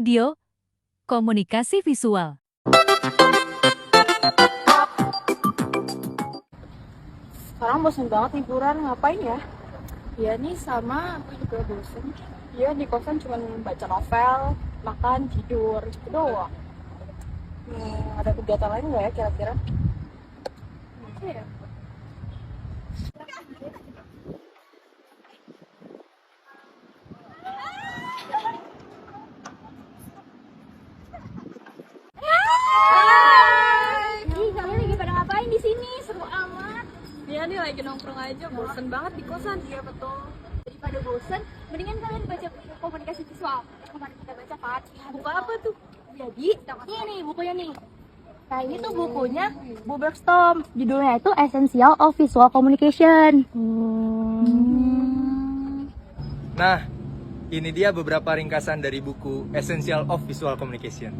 Video, Komunikasi Visual. Sekarang bosan banget liburan, ngapain ya? Ya nih sama, aku juga bosen. Iya, di kosan cuma baca novel, makan, tidur, gitu doang. Ada kegiatan lain nggak ya kira-kira? Apa ya? Ih, kalian lagi pada ngapain di sini? Seru amat. Ya nih lagi nongkrong aja, bosen banget di kosan. Iya betul. Daripada bosen, mendingan kalian baca buku komunikasi visual. Kemarin kita baca kan? Buku apa tuh? Jadi, ini nih bukunya nih. Nah, ini tuh bukunya Bu Bergstom. Judulnya itu Essential of Visual Communication. Nah, ini dia beberapa ringkasan dari buku Essential of Visual Communication.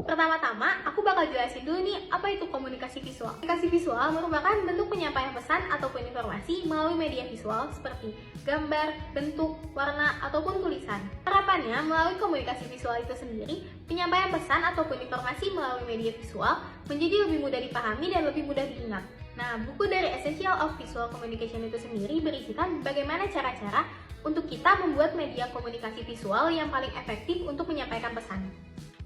Pertama-tama, aku bakal jelasin dulu nih apa itu komunikasi visual. Komunikasi visual merupakan bentuk penyampaian pesan ataupun informasi melalui media visual seperti gambar, bentuk, warna, ataupun tulisan. Harapannya, melalui komunikasi visual itu sendiri, penyampaian pesan ataupun informasi melalui media visual menjadi lebih mudah dipahami dan lebih mudah diingat. Nah, buku dari Essential of Visual Communication itu sendiri berisikan bagaimana cara-cara untuk kita membuat media komunikasi visual yang paling efektif untuk menyampaikan pesan.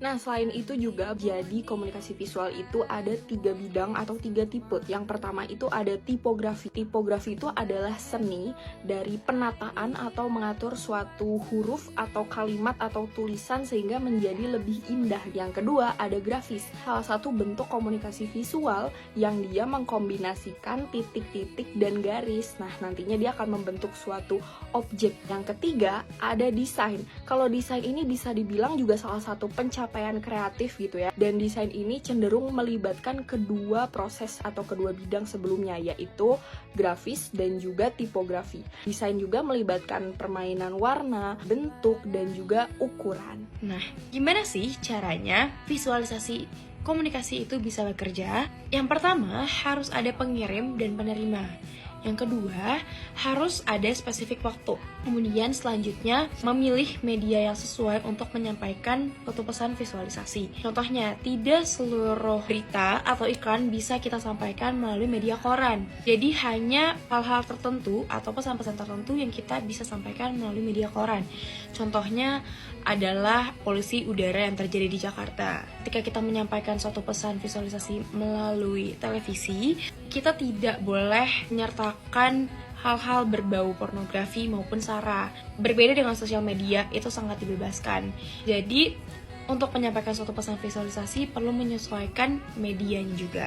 Nah, selain itu juga jadi komunikasi visual itu ada 3 bidang atau 3 tipe. Yang pertama itu ada tipografi. Tipografi itu adalah seni dari penataan atau mengatur suatu huruf atau kalimat atau tulisan sehingga menjadi lebih indah. Yang kedua ada grafis. Salah satu bentuk komunikasi visual yang dia mengkombinasikan titik-titik dan garis. Nah, nantinya dia akan membentuk suatu objek. Yang ketiga ada desain. Kalau desain ini bisa dibilang juga salah satu pencapaian kreatif gitu ya. Dan desain ini cenderung melibatkan kedua proses atau kedua bidang sebelumnya, yaitu grafis dan juga tipografi. Desain juga melibatkan permainan warna, bentuk, dan juga ukuran. Nah, gimana sih caranya visualisasi komunikasi itu bisa bekerja? Yang pertama, harus ada pengirim dan penerima. Yang kedua, harus ada spesifik waktu. Kemudian selanjutnya, memilih media yang sesuai untuk menyampaikan suatu pesan visualisasi. Contohnya, tidak seluruh berita atau iklan bisa kita sampaikan melalui media koran. Jadi hanya hal-hal tertentu atau pesan-pesan tertentu yang kita bisa sampaikan melalui media koran. Contohnya adalah polusi udara yang terjadi di Jakarta. Ketika kita menyampaikan suatu pesan visualisasi melalui televisi, kita tidak boleh menyertakan hal-hal berbau pornografi maupun sara. Berbeda dengan sosial media, itu sangat dibebaskan. Jadi, untuk menyampaikan suatu pesan visualisasi perlu menyesuaikan medianya juga.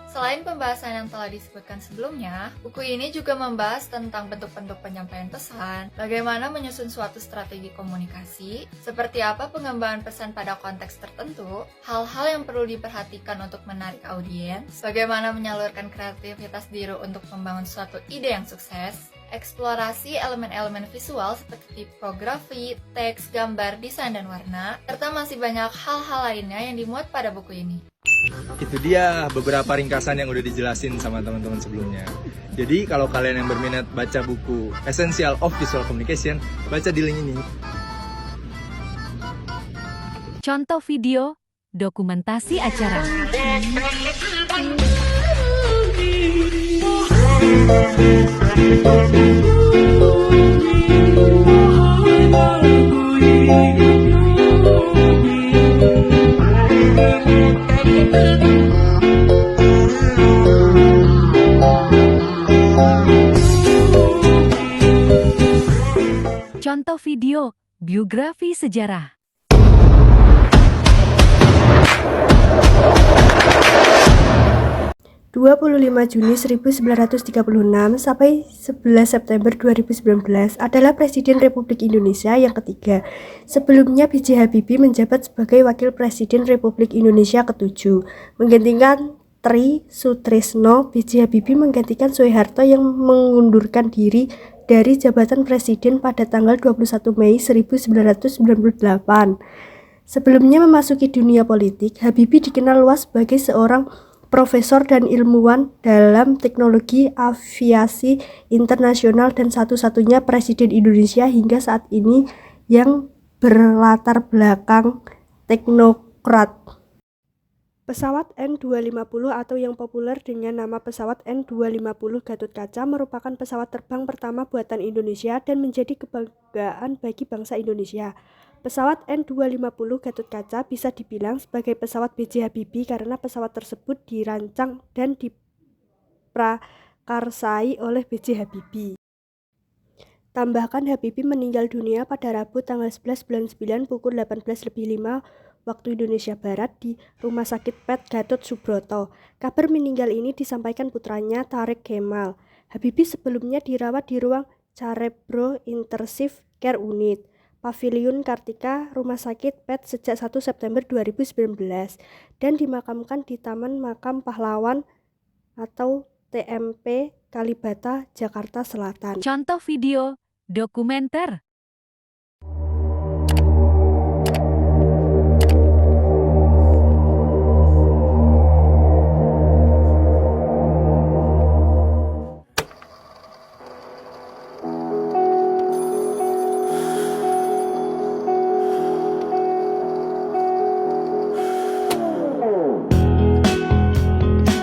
Selain pembahasan yang telah disebutkan sebelumnya, buku ini juga membahas tentang bentuk-bentuk penyampaian pesan, bagaimana menyusun suatu strategi komunikasi, seperti apa pengembangan pesan pada konteks tertentu, hal-hal yang perlu diperhatikan untuk menarik audiens, bagaimana menyalurkan kreativitas diri untuk membangun suatu ide yang sukses, eksplorasi elemen-elemen visual seperti tipografi, teks, gambar, desain, dan warna, serta masih banyak hal-hal lainnya yang dimuat pada buku ini. Itu dia beberapa ringkasan yang udah dijelasin sama teman-teman sebelumnya. Jadi kalau kalian yang berminat baca buku Essential of Visual Communication, baca di link ini. Contoh video, dokumentasi acara. Contoh video, biografi sejarah. Juni 1936 sampai 11 September 2019 adalah Presiden Republik Indonesia yang ketiga. Sebelumnya B.J. Habibie menjabat sebagai Wakil Presiden Republik Indonesia ke-7, menggantikan Tri Sutrisno. B.J. Habibie menggantikan Soeharto yang mengundurkan diri dari jabatan presiden pada tanggal 21 Mei 1998. Sebelumnya memasuki dunia politik, Habibie dikenal luas sebagai seorang profesor dan ilmuwan dalam teknologi aviasi internasional dan satu-satunya presiden Indonesia hingga saat ini yang berlatar belakang teknokrat. Pesawat N250 atau yang populer dengan nama pesawat N250 Gatotkaca merupakan pesawat terbang pertama buatan Indonesia dan menjadi kebanggaan bagi bangsa Indonesia. Pesawat N250 Gatotkaca bisa dibilang sebagai pesawat B.J. Habibie karena pesawat tersebut dirancang dan diprakarsai oleh B.J. Habibie. Tambahkan Habibie meninggal dunia pada Rabu tanggal 11 bulan 9 pukul 18.05 waktu Indonesia Barat di Rumah Sakit PET Gatot Subroto. Kabar meninggal ini disampaikan putranya Tariq Kemal. Habibie sebelumnya dirawat di ruang Cerebro Intensive Care Unit, Paviliun Kartika, Rumah Sakit PET sejak 1 September 2019 dan dimakamkan di Taman Makam Pahlawan atau TMP Kalibata, Jakarta Selatan. Contoh video dokumenter.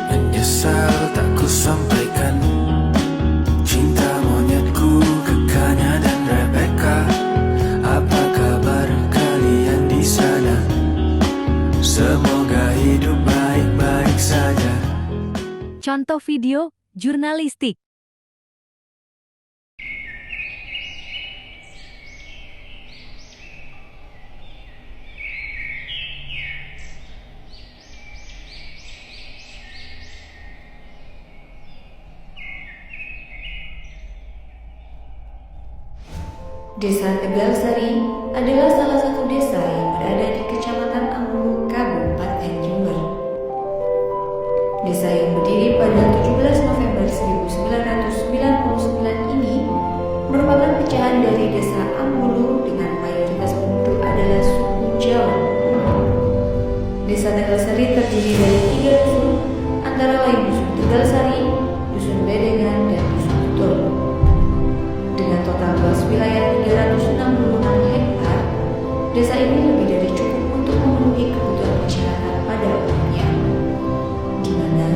Menyesal tak ku sampaikan cinta monyetku ke Kanya dan Rebecca. Apa kabar kalian di sana? Semoga hidup baik-baik saja. Contoh video jurnalistik. Desa Tegalsari adalah salah satu desa yang berada di Kecamatan Ambulu, Kabupaten Jember. Desa yang berdiri pada 17 November 1999 ini merupakan pecahan dari Desa Ambulu dengan mayoritas penduduk adalah suku Jawa. Desa Tegalsari terdiri dari 3 dusun, antara lain Dusun Tegalsari, Dusun Bedengan, dan Dusun Betul. Dengan total luas wilayah 366 hektar, desa ini lebih dari cukup untuk memenuhi kebutuhan masyarakat pada umumnya, di mana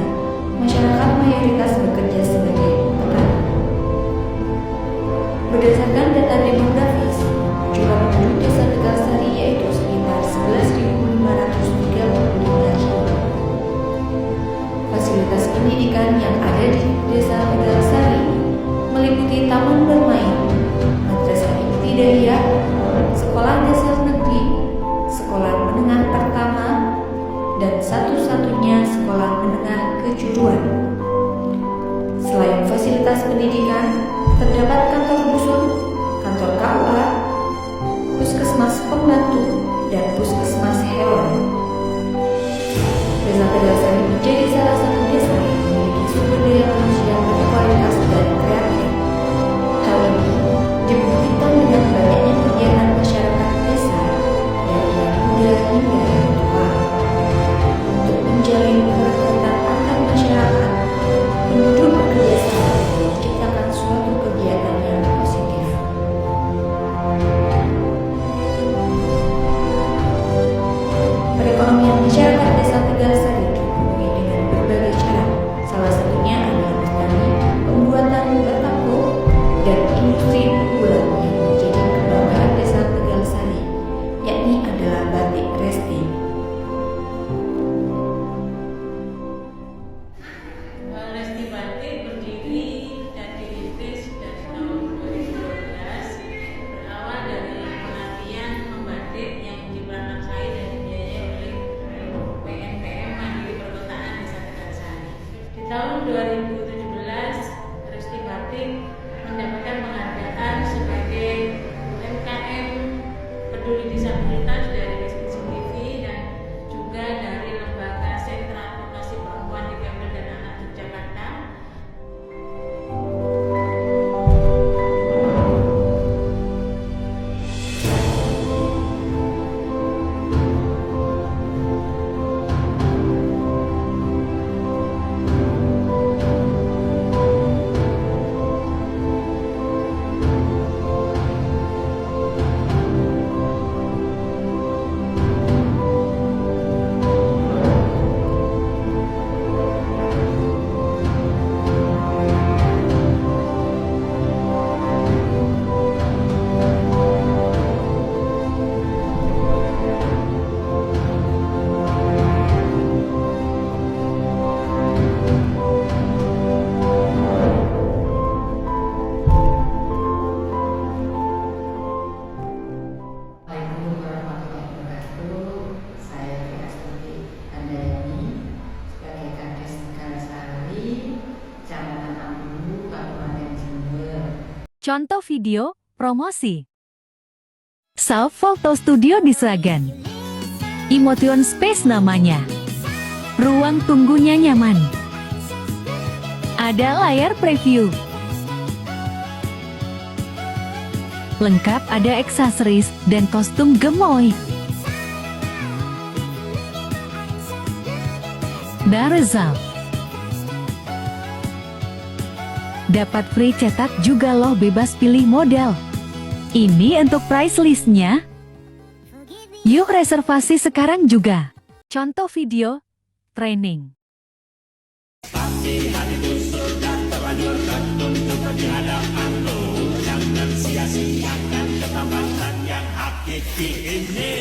masyarakat mayoritas bekerja sebagai petani. Berdasarkan data demografis, jumlah penduduk desa Tegalsari yaitu sekitar 11.535 jiwa. Fasilitas pendidikan yang ada di desa Tegalsari meliputi taman bermain, madrasah ibtidaiyah, sekolah dasar negeri, sekolah menengah pertama, dan satu-satunya sekolah menengah kejuruan. Selain fasilitas pendidikan, terdapat kantor dusun, kantor KUA, puskesmas pembantu, dan puskesmas hewan. Desa Tegalsari menjadi salah satu desa yang memiliki sumber daya manusia berkualitas dan kreatif. Hal ini dibuktikan dengan banyaknya kegiatan masyarakat desa dari yang muda hingga yang tua. Untuk menjalin kerekatan antar masyarakat, penduduk bekerja sama dan menciptakan suatu kegiatan yang positif. Perekonomian masyarakat desa Tegalsari dipenuhi dengan berbagai Contoh video, promosi. Self Photo Studio di Sragen. Emotion Space namanya. Ruang tunggunya nyaman. Ada layar preview. Lengkap ada aksesoris dan kostum gemoy. The result. Dapat free cetak juga loh, bebas pilih model. Ini untuk price listnya. Yuk reservasi sekarang juga. Contoh video, training. Jangan sia-siakan kesempatan yang hakiki ini.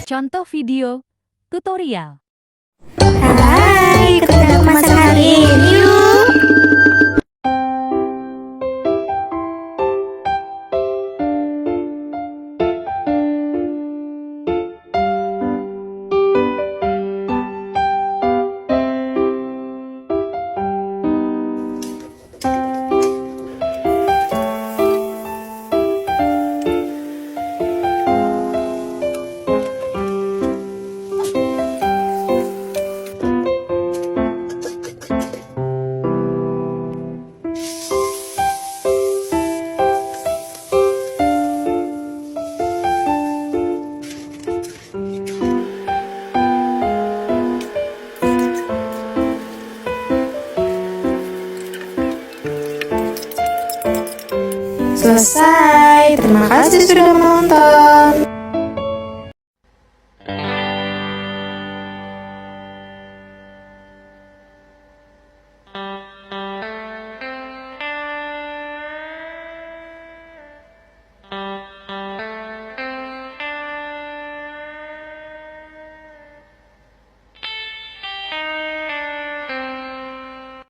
Contoh video, tutorial. Hai, kita masak hari ini yuk. Selesai. Terima kasih sudah menonton.